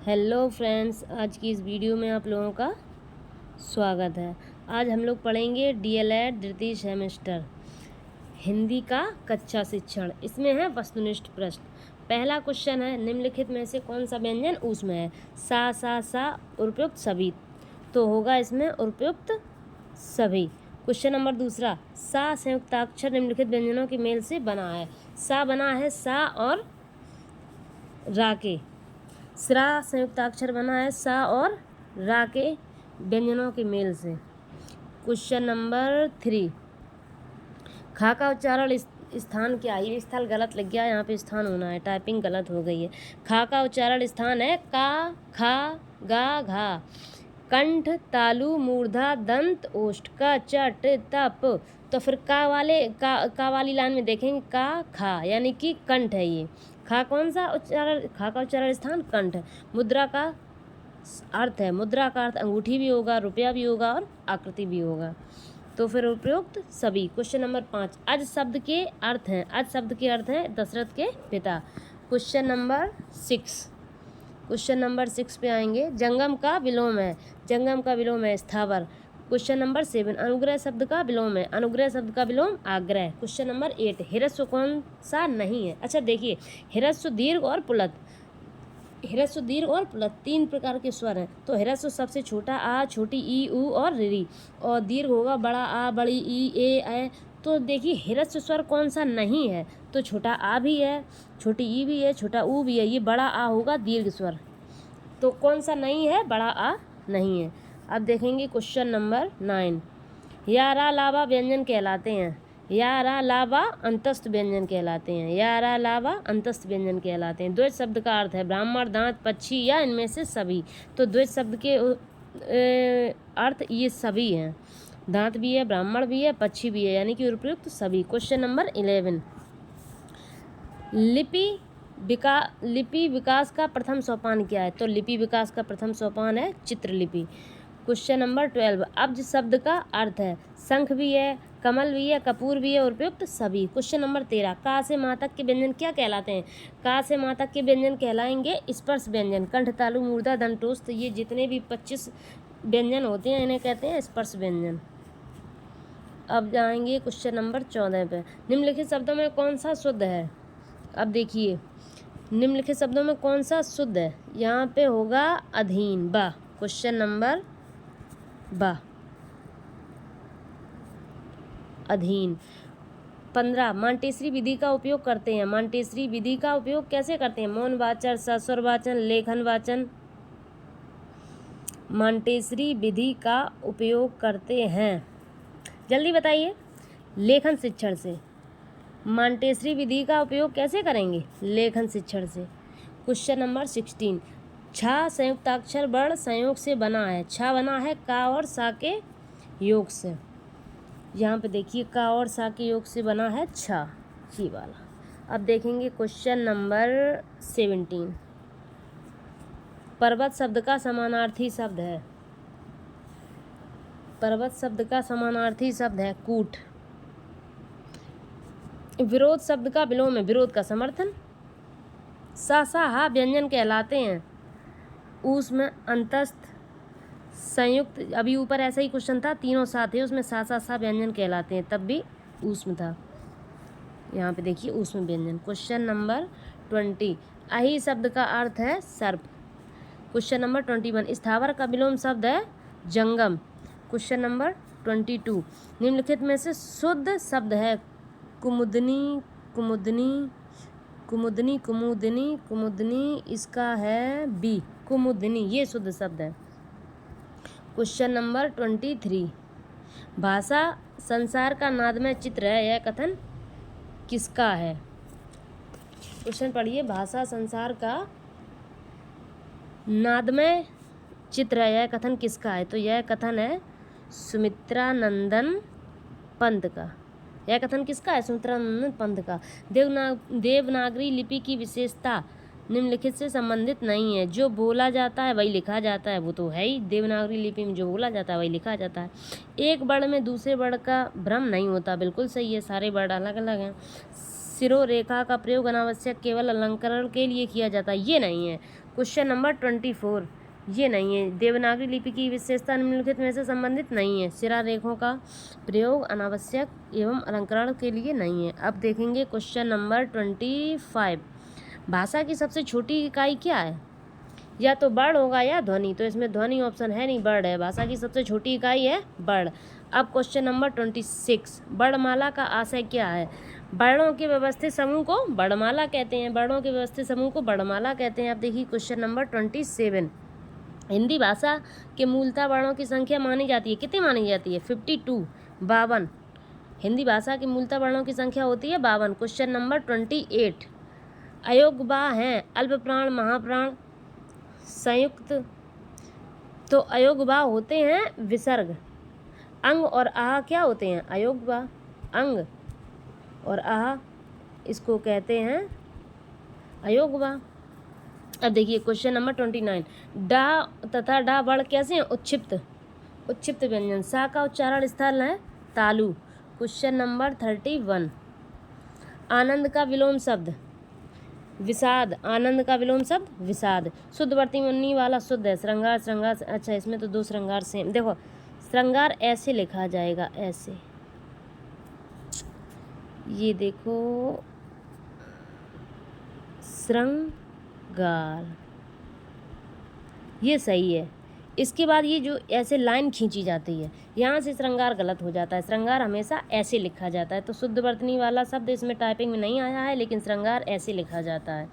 Hello friends, आज की इस वीडियो में आप लोगों का स्वागत है। आज हम लोग पढ़ेंगे डीएलएड द्वितीय सेमेस्टर हिंदी का कक्षा शिक्षण। इसमें है वस्तुनिष्ठ प्रश्न। पहला क्वेश्चन है, निम्नलिखित में से कौन सा व्यंजन उसमें है? सा उपयुक्त सभी, तो होगा इसमें उपयुक्त सभी। क्वेश्चन नंबर दूसरा, सा संयुक्ताक्षर निम्नलिखित व्यंजनों के मेल से बना है। सा बना है सा और रा के। स्रा संयुक्ताक्षर बना है सा और रा के व्यंजनों के मेल से। क्वेश्चन नंबर 3, खा का उच्चारण स्थान क्या है? ये स्थल गलत लग गया, यहाँ पे स्थान होना है, टाइपिंग गलत हो गई है। खा का उच्चारण स्थान है का, खा, गा, घा। कंठ, तालु, मूर्धा, दंत, ओष्ठ, क, चट, तप। तो फिर का वाली लाइन में देखेंगे का, खा, यानी कि कंठ है ये। खा कौन सा उच्चारण? खा का उच्चारण स्थान कंठ। मुद्रा का अर्थ है, मुद्रा का अर्थ अंगूठी भी होगा, रुपया भी होगा और आकृति भी होगा, तो फिर उपयुक्त सभी। क्वेश्चन नंबर 5, अज शब्द के अर्थ हैं। अज शब्द के अर्थ हैं दशरथ के पिता। क्वेश्चन नंबर 6 पे आएंगे, जंगम का विलोम है। जंगम का विलोम है स्थावर। क्वेश्चन नंबर 7, अनुग्रह शब्द का विलोम है। अनुग्रह शब्द का विलोम आग्रह। क्वेश्चन नंबर 8, हिरस्व कौन सा नहीं है? अच्छा देखिए, हिरस्व, दीर्घ और पुलत। हिरस्व, दीर्घ और पुलत 3 प्रकार के स्वर हैं। तो हिरस्व सबसे छोटा आ, छोटी ई, ऊ और री, और दीर्घ होगा बड़ा आ, बड़ी ई, ए। तो देखिए हिरस्व स्वर कौन सा नहीं है? तो छोटा आ भी है, छोटी ई भी है, छोटा ऊ भी है। ये बड़ा आ होगा दीर्घ स्वर। तो कौन सा नहीं है? बड़ा आ नहीं है। अब देखेंगे क्वेश्चन नंबर 9, या रा लावा व्यंजन कहलाते हैं। या रा लावा अंतस्थ व्यंजन कहलाते हैं। या रा लावा अंतस्थ व्यंजन कहलाते हैं। द्वैत शब्द का अर्थ है ब्राह्मण, दांत, पक्षी या इनमें से सभी। तो द्वैत शब्द के अर्थ ये सभी हैं, दांत भी है, ब्राह्मण भी है, पक्षी भी है, यानी कि उपयुक्त सभी। क्वेश्चन नंबर 11, लिपि विकास का प्रथम सोपान क्या है? तो लिपि विकास का प्रथम सोपान है चित्रलिपि। क्वेश्चन नंबर 12, अब्ज शब्द का अर्थ है शंख भी है, कमल भी है, कपूर भी है, उपयुक्त सभी। क्वेश्चन नंबर 13, का से माँ तक के व्यंजन क्या कहलाते हैं? का से माँ तक के व्यंजन कहलाएंगे स्पर्श व्यंजन। कंठ, तालु, मूर्धा, दंतोस्त, ये जितने भी 25 व्यंजन होते हैं इन्हें कहते हैं स्पर्श व्यंजन। अब जाएंगे क्वेश्चन नंबर 14 पे, निम्नलिखित शब्दों में कौन सा शुद्ध है? अब देखिए, निम्नलिखित शब्दों में कौन सा शुद्ध है? यहाँ पे होगा अधीन, बा। क्वेश्चन नंबर बा, अधीन। 15, मांटेसरी विधि का उपयोग करते हैं। मांटेसरी विधि का उपयोग कैसे करते हैं? मौन वाचन, सस्वर वाचन, लेखन वाचन। मांटेसरी विधि का उपयोग करते हैं, जल्दी बताइए। लेखन शिक्षण से। मांटेसरी विधि का उपयोग कैसे करेंगे? लेखन शिक्षण से। क्वेश्चन नंबर 16, छा संयुक्ताक्षर वर्ण संयोग से बना है। छा बना है का और सा के योग से। यहाँ पे देखिए का और सा के योग से बना है छा, ये वाला। अब देखेंगे क्वेश्चन नंबर 17, पर्वत शब्द का समानार्थी शब्द है। पर्वत शब्द का समानार्थी शब्द है कूट। विरोध शब्द का विलोम है विरोध का समर्थन। सा सा हा व्यंजन कहलाते हैं उसमें अंतस्थ संयुक्त। अभी ऊपर ऐसा ही क्वेश्चन था, तीनों साथ है उसमें सा व्यंजन कहलाते हैं, तब भी ऊष्म था। यहाँ पे देखिए ऊष्म व्यंजन। क्वेश्चन नंबर 20, अहि शब्द का अर्थ है सर्प। क्वेश्चन नंबर 21, स्थावर का विलोम शब्द है जंगम। क्वेश्चन नंबर 22, निम्नलिखित में से शुद्ध शब्द है कुमुदनी, कुमुदनी, कुमुदनी, कुमुदनी, कुमुदनी, इसका है बी, कुमुदनी, ये शुद्ध शब्द है। क्वेश्चन नंबर 23, भाषा संसार का नादमय चित्र है, यह कथन किसका है? क्वेश्चन पढ़िए, भाषा संसार का नादमय चित्र है, यह कथन किसका है? तो यह कथन है सुमित्रा नंदन पंत का। यह कथन किसका है? सुमित्रा नंदन पंत का। देवनागरी लिपि की विशेषता निम्नलिखित से संबंधित नहीं है। जो बोला जाता है वही लिखा जाता है, वो तो है ही। देवनागरी लिपि में जो बोला जाता है वही लिखा जाता है। एक वर्ण में दूसरे वर्ण का भ्रम नहीं होता, बिल्कुल सही है, सारे वर्ण अलग अलग हैं। शिरोरेखा का प्रयोग अनावश्यक केवल अलंकरण के लिए किया जाता है, ये नहीं है। क्वेश्चन नंबर 24, ये नहीं है। देवनागरी लिपि की विशेषता निम्नलिखित में से संबंधित नहीं है। शिरोरेखों का प्रयोग अनावश्यक एवं अलंकरण के लिए नहीं है। अब देखेंगे क्वेश्चन नंबर 25, भाषा की सबसे छोटी इकाई क्या है? या तो वर्ड होगा या ध्वनि, तो इसमें ध्वनि ऑप्शन है नहीं, वर्ड है। भाषा की सबसे छोटी इकाई है वर्ड। अब क्वेश्चन नंबर 26, वर्णमाला का आशय क्या है? वर्णों के व्यवस्थित समूह को वर्णमाला कहते हैं, वर्णों के व्यवस्थित समूह को वर्णमाला कहते हैं। अब देखिए क्वेश्चन नंबर 27, हिंदी भाषा के मूलतः वर्णों की संख्या मानी जाती है, कितनी मानी जाती है? 52, 52। हिंदी भाषा की मूलतः वर्णों की संख्या होती है 52। क्वेश्चन नंबर 28, अयोग्य हैं अल्प प्राण, महाप्राण, संयुक्त। तो अयोग्य होते हैं विसर्ग। अंग और आह क्या होते हैं? अयोग्य अंग और आह, इसको कहते हैं अयोग्य। अब देखिए क्वेश्चन नंबर 29, डा तथा डा वर्ण कैसे हैं? उच्छिप्त, उच्छिप्त व्यंजन। सा का उच्चारण स्थल है तालु। क्वेश्चन नंबर 31, आनंद का विलोम शब्द विषाद, आनंद का विलोम शब्द विषाद। शुद्ध वर्तनी वाला शुद्ध है, श्रृंगार, श्रृंगार। अच्छा, इसमें तो दो श्रृंगार सेम। देखो श्रृंगार ऐसे लिखा जाएगा, ऐसे, ये देखो श्रृंगार, ये सही है। इसके बाद ये जो ऐसे लाइन खींची जाती है, यहाँ से श्रृंगार गलत हो जाता है। श्रृंगार हमेशा ऐसे लिखा जाता है। तो शुद्ध वर्तनी वाला शब्द इसमें टाइपिंग में नहीं आया है, लेकिन श्रृंगार ऐसे लिखा जाता है।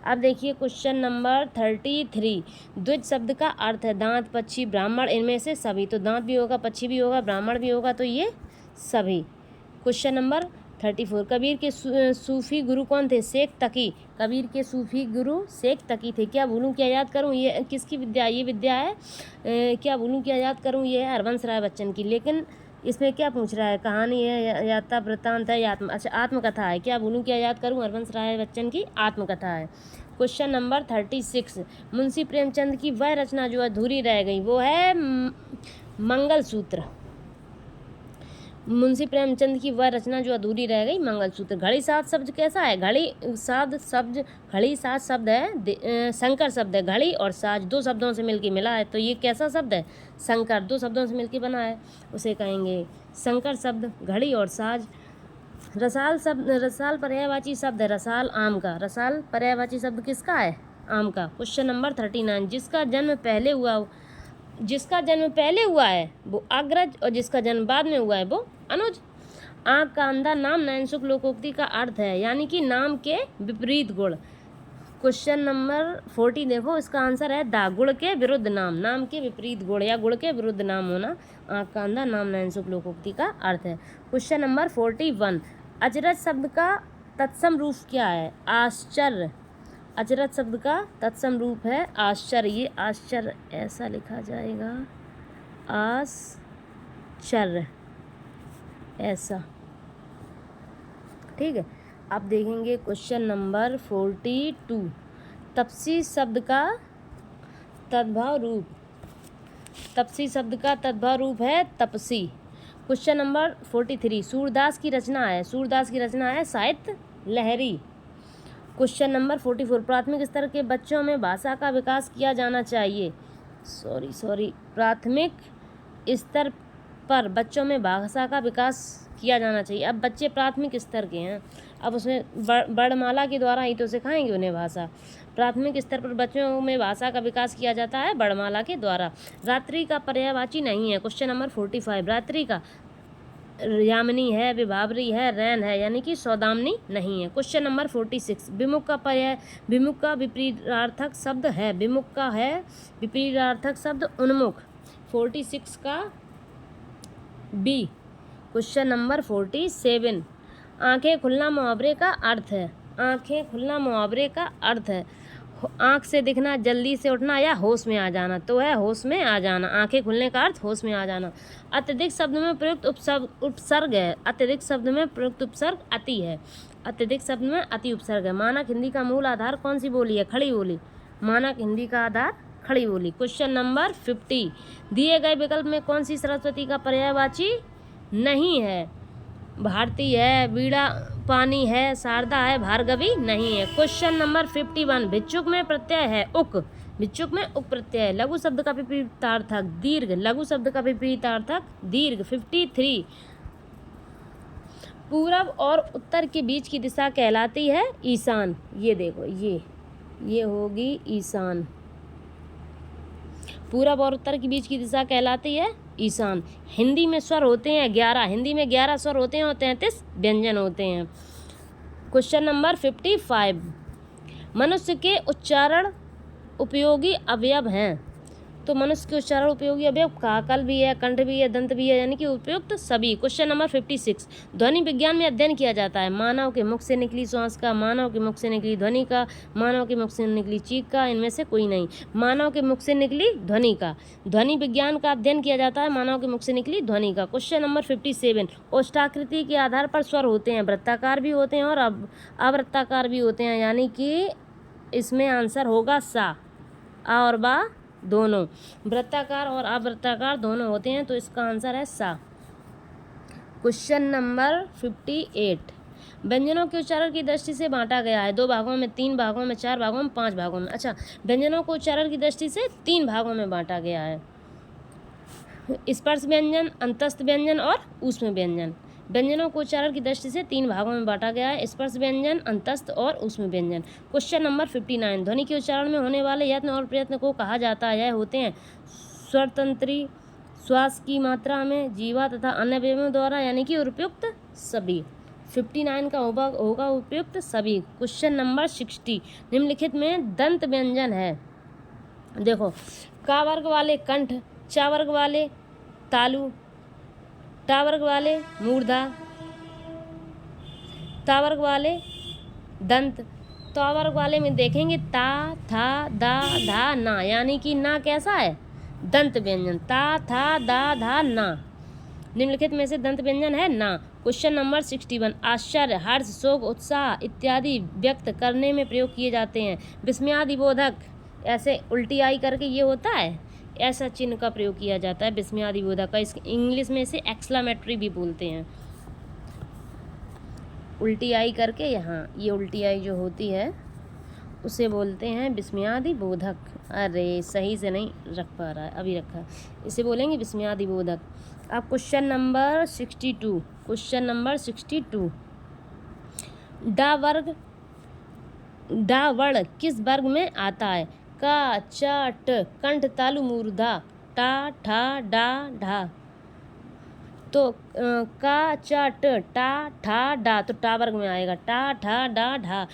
अब देखिए क्वेश्चन नंबर 33, द्विज शब्द का अर्थ है दांत, पक्षी, ब्राह्मण, इनमें से सभी। तो दांत भी होगा, पक्षी भी होगा, ब्राह्मण भी होगा, तो ये सभी। क्वेश्चन नंबर 34, कबीर के सूफी गुरु कौन थे? शेख तकी। कबीर के सूफी गुरु शेख तकी थे। क्या भूलूं क्या याद करूं, ये किसकी विद्या? ये विद्या है क्या भूलूं क्या याद करूं, ये है हरवंश राय बच्चन की। लेकिन इसमें क्या पूछ रहा है? कहानी है, यात्रा वृत्तांत है, अच्छा आत्मकथा है। क्या भूलूं क्या याद करूं, हरवंश राय बच्चन की आत्मकथा है। क्वेश्चन नंबर 36, मुंशी प्रेमचंद की वह रचना जो अधूरी रह गई, वो है मंगलसूत्र। मुंशी प्रेमचंद की वह रचना जो अधूरी रह गई, मंगलसूत्र। घड़ी सात शब्द कैसा है? घड़ी सात शब्द है, संकर शब्द है। घड़ी और साज दो शब्दों से मिलकर मिला है, तो ये कैसा शब्द है? संकर, दो शब्दों से मिलकर बना है, उसे कहेंगे संकर शब्द। घड़ी और साज। रसाल शब्द, रसाल पर्यायवाची शब्द है, रसाल आम का। रसाल पर्यायवाची शब्द किसका है? आम का। क्वेश्चन नंबर 39, जिसका जन्म पहले हुआ है वो अग्रज, और जिसका जन्म बाद में हुआ है वो अनुज। आँख का अंधा नाम नैनसुख लोकोक्ति का अर्थ है, यानी कि नाम के विपरीत गुण। क्वेश्चन नंबर 40 देखो, इसका आंसर है दा। गुण के विरुद्ध नाम, नाम के विपरीत गुण या गुण के विरुद्ध नाम होना आँख का अंधा नाम नैनसुख लोकोक्ति का अर्थ है। क्वेश्चन नंबर 41, अचरज शब्द का तत्सम रूप क्या है? आश्चर्य। अचरज शब्द का तत्सम रूप है आश्चर्य। ये आश्चर्य ऐसा लिखा जाएगा, आश्चर्य ऐसा, ठीक है। अब देखेंगे क्वेश्चन नंबर 42, तपसी शब्द का तद्भव रूप। तपसी शब्द का तद्भव रूप है तपसी। क्वेश्चन नंबर 43, सूरदास की रचना है। सूरदास की रचना है साहित्य लहरी। क्वेश्चन नंबर 44, प्राथमिक स्तर के बच्चों में भाषा का विकास किया जाना चाहिए। प्राथमिक स्तर पर बच्चों में भाषा का विकास किया जाना चाहिए। अब बच्चे प्राथमिक स्तर के हैं, अब उसमें वर्णमाला के द्वारा ही तो सिखाएंगे उन्हें भाषा। प्राथमिक स्तर पर बच्चों में भाषा का विकास किया जाता है वर्णमाला के द्वारा। रात्रि का पर्यायवाची नहीं है। क्वेश्चन नंबर 45, रात्रि का यामिनी है, विभावरी है, रैन है, यानी कि सौदामनी नहीं है। क्वेश्चन नंबर 46, विमुख का पर्याय, विमुख का विपरीतार्थक शब्द है। विमुख का है विपरीतार्थक शब्द उन्मुख। 46 का बी। क्वेश्चन नंबर 47, आंखें खुलना मुहावरे का अर्थ है। आंखें खुलना मुहावरे का अर्थ है आँख से दिखना, जल्दी से उठना या होश में आ जाना, तो है होश में आ जाना। आंखें खुलने का अर्थ होश में आ जाना। अत्यधिक शब्द में प्रयुक्त उपसर्ग है। अत्यधिक शब्द में प्रयुक्त उपसर्ग अति है। अत्यधिक शब्द में अति उपसर्ग है। मानक हिंदी का मूल आधार कौन सी बोली है? खड़ी बोली। मानक हिंदी का आधार खड़ी बोली। क्वेश्चन नंबर 50, दिए गए विकल्प में कौन सी सरस्वती का पर्यायवाची नहीं है? भारती है, वीणा पानी है, शारदा है, भार्गवी नहीं है। क्वेश्चन नंबर 51, भिक्षुक में प्रत्यय है उक, भिक्षुक में उक प्रत्यय है। लघु शब्द का विपरीतार्थक दीर्घ, लघु शब्द का विपरीतार्थक दीर्घ। 53, पूरब और उत्तर के बीच की दिशा कहलाती है ईशान। ये देखो ये होगी ईशान। पूरब और उत्तर के बीच की दिशा कहलाती है ईशान। हिंदी में स्वर होते हैं 11, हिंदी में 11 स्वर होते हैं और 33 व्यंजन होते हैं। क्वेश्चन नंबर 55, मनुष्य के उच्चारण उपयोगी अवयव हैं। तो मनुष्य के उच्चारण उपयोगी अवयव काकल भी है, कंठ भी है, दंत भी है, यानी कि उपयुक्त सभी। क्वेश्चन नंबर 56, ध्वनि विज्ञान में अध्ययन किया जाता है मानव के मुख से निकली श्वास का, मानव के मुख से निकली ध्वनि का, मानव के मुख से निकली चीख का, इनमें से कोई नहीं। मानव के मुख से निकली ध्वनि का, ध्वनि विज्ञान का अध्ययन किया जाता है मानव के मुख से निकली ध्वनि का। क्वेश्चन नंबर 57, ओष्ठाकृति के आधार पर स्वर होते हैं, वृत्ताकार भी होते हैं और अवृत्ताकार भी होते हैं, यानी कि इसमें आंसर होगा सा। आ और बा दोनों, वृत्ताकार और अवृत्ताकार दोनों होते हैं, तो इसका आंसर है सा। क्वेश्चन नंबर 58, व्यंजनों के उच्चारण की दृष्टि से बांटा गया है 2 भागों में, 3 भागों में, 4 भागों में, 5 भागों में। अच्छा, व्यंजनों को उच्चारण की दृष्टि से 3 भागों में बांटा गया है, स्पर्श व्यंजन, अंतस्थ व्यंजन और ऊष्म व्यंजन। व्यंजनों को उच्चारण की दृष्टि से 3 भागों में बांटा गया है, स्पर्श व्यंजन, अंतस्थ और ऊष्म व्यंजन। क्वेश्चन नंबर 59, ध्वनि के उच्चारण में होने वाले यत्न और प्रयत्न को कहा जाता है। यह होते हैं स्वरतंत्री, श्वास की मात्रा में, जीवा तथा अन्य अवयवों द्वारा, यानी कि उपयुक्त सभी। 59 का होगा उपयुक्त सभी। क्वेश्चन नंबर 60, निम्नलिखित में दंत व्यंजन है। देखो, का वर्ग वाले कंठ, चा वर्ग वाले तालु, टा वर्ग वाले मूर्धा, ता वर्ग वाले दंत। तो वर्ग वाले में देखेंगे ता, था, दा, धा, ना, यानी कि ना कैसा है, दंत व्यंजन। ता, था, दा, धा, ना, निम्नलिखित में से दंत व्यंजन है ना। क्वेश्चन नंबर 61, आश्चर्य, हर्ष, शोक, उत्साह इत्यादि व्यक्त करने में प्रयोग किए जाते हैं। विस्मयादिबोधक, ऐसे उल्टी आई करके ये होता है, ऐसा चिन्ह का प्रयोग किया जाता है विस्मयादिबोधक का। इस इंग्लिश में इसे एक्सक्लेमेटरी भी बोलते हैं। उल्टी आई करके यहाँ ये उल्टी आई जो होती है उसे बोलते हैं विस्मयादिबोधक। अरे सही से नहीं रख पा रहा है, अभी रखा, इसे बोलेंगे विस्मयादिबोधक। अब क्वेश्चन नंबर 62, क्वेश्चन नंबर 62, डा वर्ण किस वर्ग में आता है। का, चा, ट, कंठ, तालु, मूर्धा, टा, ठा, डा, ढा। तो का, चा, ट, टा, ठा, डा, तो टा वर्ग में आएगा। टा, ठा, डा, ढा,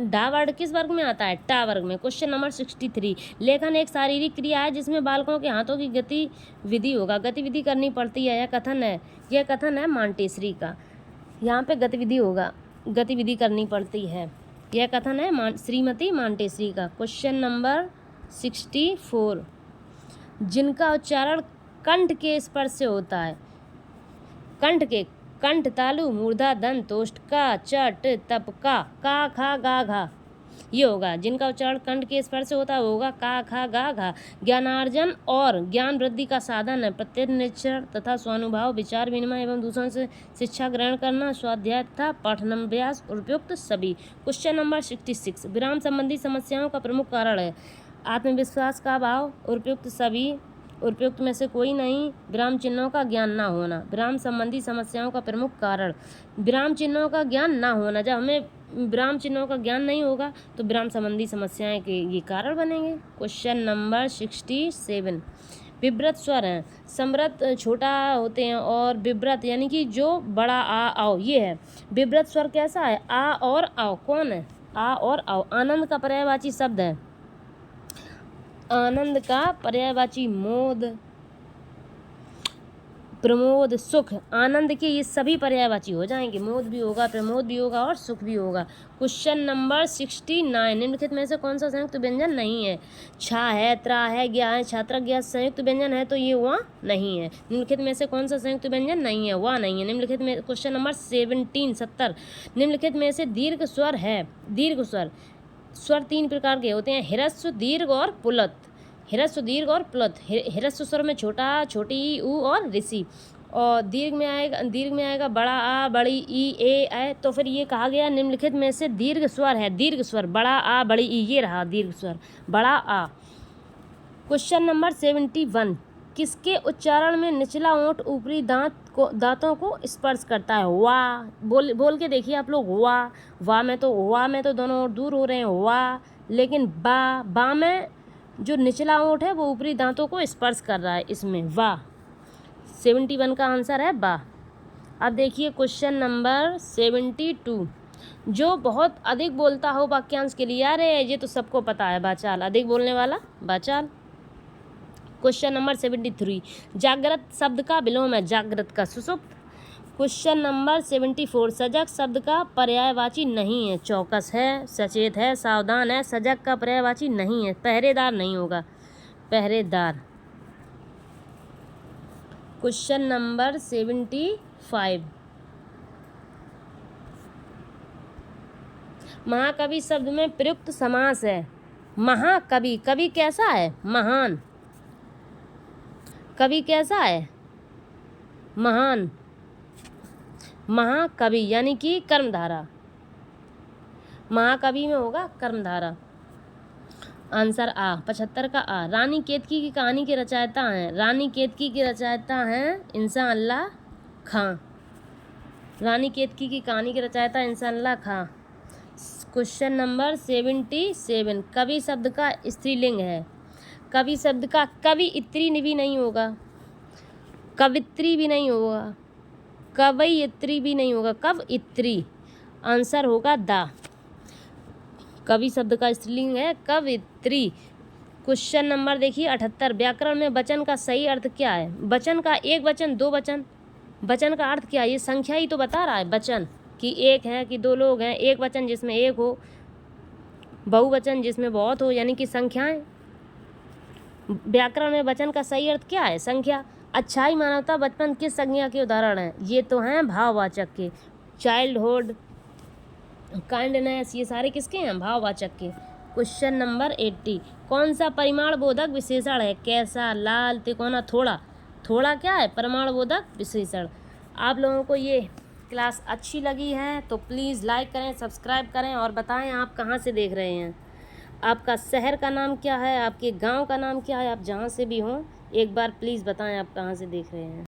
डा वर्ग किस वर्ग में आता है, टा वर्ग में। क्वेश्चन नंबर 63, लेखन एक शारीरिक क्रिया है जिसमें बालकों के हाथों की गतिविधि होगा, गतिविधि करनी पड़ती है। यह कथन है मांटेश्वरी का। यहाँ पे गतिविधि होगा, गतिविधि करनी पड़ती है, यह कथन है श्रीमती मांटेश्वरी का। क्वेश्चन नंबर 64, जिनका उच्चारण कंठ के स्पर्श से होता है, कंठ, तालु, मूर्धा, दंत, ओष्ठ, का, चट, तप, का, खा, गा, घा, ये होगा। जिनका उच्चारण कंठ के स्पर्श से होता है वो होगा का, खा, गा, घा। ज्ञानार्जन और ज्ञान वृद्धि का साधन है प्रत्येक निरीक्षण तथा स्वानुभाव, विचार विनिमय एवं दूसरों से शिक्षा ग्रहण करना, स्वाध्याय तथा पठनाभ्यास, उपयुक्त सभी। क्वेश्चन नंबर 66, विराम संबंधी समस्याओं का प्रमुख कारण है आत्मविश्वास का अभाव, उपयुक्त सभी, उपयुक्त में से कोई नहीं। विराम चिन्हों का ज्ञान ना होना, विराम संबंधी समस्याओं का प्रमुख कारण विराम चिन्हों का ज्ञान ना होना। जब हमें विराम चिन्हों का ज्ञान नहीं होगा तो विराम संबंधी समस्याएं के ये कारण बनेंगे। क्वेश्चन नंबर 67, विव्रत स्वर हैं, समृत छोटा होते हैं और विव्रत यानी कि जो बड़ा आ, आओ, ये है। विव्रत स्वर कैसा है, आ और आओ। कौन है, आ और आओ। आनंद का पर्यायवाची शब्द है, आनंद का पर्यायवाची मोद, प्रमोद, सुख। आनंद के ये सभी पर्यायवाची हो जाएंगे, मोद भी होगा, प्रमोद भी होगा और सुख भी होगा। क्वेश्चन नंबर 69, निम्नलिखित में से कौन सा संयुक्त व्यंजन नहीं है। छा है, त्रा है, ज्ञा है, छात्रा ज्ञा संयुक्त व्यंजन है तो ये वहाँ नहीं है। निम्नलिखित में से कौन सा संयुक्त व्यंजन नहीं है, वह नहीं है। निम्नलिखित में क्वेश्चन नंबर 70, निम्नलिखित में से दीर्घ स्वर है। दीर्घ स्वर 3 प्रकार के होते हैं, ह्रस्व, दीर्घ और पुलत। ह्रस्व, दीर्घ और प्लुत। ह्रस्व स्वर में छोटा, छोटी, ऊ और ऋषि। और दीर्घ में आएगा बड़ा आ, बड़ी ई, ए तो फिर ये कहा गया निम्नलिखित में से दीर्घ स्वर है, दीर्घ स्वर बड़ा आ बड़ी ई, ये रहा दीर्घ स्वर बड़ा आ। क्वेश्चन नंबर 71, किसके उच्चारण में निचला ओंठ ऊपरी दांतों को स्पर्श करता है? वाह, बोल के देखिए आप लोग। वाह में तो दोनों ओंठ दूर हो रहे हैं वाह, लेकिन बा में जो निचला ओंठ है वो ऊपरी दांतों को स्पर्श कर रहा है इसमें वाह। 71 का आंसर है बा। अब देखिए क्वेश्चन नंबर 72, जो बहुत अधिक बोलता हो वाक्यांश के लिए। अरे ये तो सबको पता है, बाचाल, अधिक बोलने वाला बाचाल। क्वेश्चन नंबर 73, जागृत शब्द का विलोम है, जागृत का सुषुप्त। क्वेश्चन नंबर 74, सजग शब्द का पर्यायवाची नहीं है, चौकस है, सचेत है, सावधान है। सजग का पर्यायवाची नहीं है, पहरेदार नहीं होगा, पहरेदार। क्वेश्चन नंबर 75, महाकवि शब्द में प्रयुक्त समास है, महाकवि। कवि कैसा है? महान। कवि कैसा है? महान। महाकवि यानी कि कर्मधारा, महाकवि में होगा कर्मधारा। आंसर आ, 75 का आ। रानी केतकी की कहानी के रचयिता हैं, रानी केतकी के रचयिता हैं इंसान अल्लाह खां। रानी केतकी की कहानी के रचयिता इंसान अल्लाह खां। क्वेश्चन नंबर 77, कवि शब्द का स्त्रीलिंग है, कवि शब्द का कवियत्री भी नहीं होगा, कवित्री भी नहीं होगा, कवयित्री भी नहीं होगा, कवियत्री। आंसर होगा दा। कवि शब्द का स्त्रीलिंग है कवित्री। क्वेश्चन नंबर देखिए 78, व्याकरण में वचन का सही अर्थ क्या है? वचन का एक वचन, दो वचन, वचन का अर्थ क्या है? ये संख्या ही तो बता रहा है वचन, कि एक है कि दो लोग हैं। एक वचन जिसमें एक हो, बहुवचन जिसमें बहुत हो, यानी कि संख्याएं। व्याकरण में वचन का सही अर्थ क्या है? संख्या। अच्छाई, मानवता, बचपन किस संज्ञा के उदाहरण हैं? ये तो हैं भाववाचक के। चाइल्डहुड, काइंडनेस, ये सारे किसके हैं? भाववाचक के। क्वेश्चन नंबर 80, कौन सा परिमाण बोधक विशेषण है? कैसा, लाल, तिकोना, थोड़ा। थोड़ा क्या है? परिमाण बोधक विशेषण। आप लोगों को ये क्लास अच्छी लगी है तो प्लीज़ लाइक करें, सब्सक्राइब करें और बताएं आप कहाँ से देख रहे हैं। आपका शहर का नाम क्या है, आपके गांव का नाम क्या है, आप जहाँ से भी हों एक बार प्लीज़ बताएं आप कहाँ से देख रहे हैं।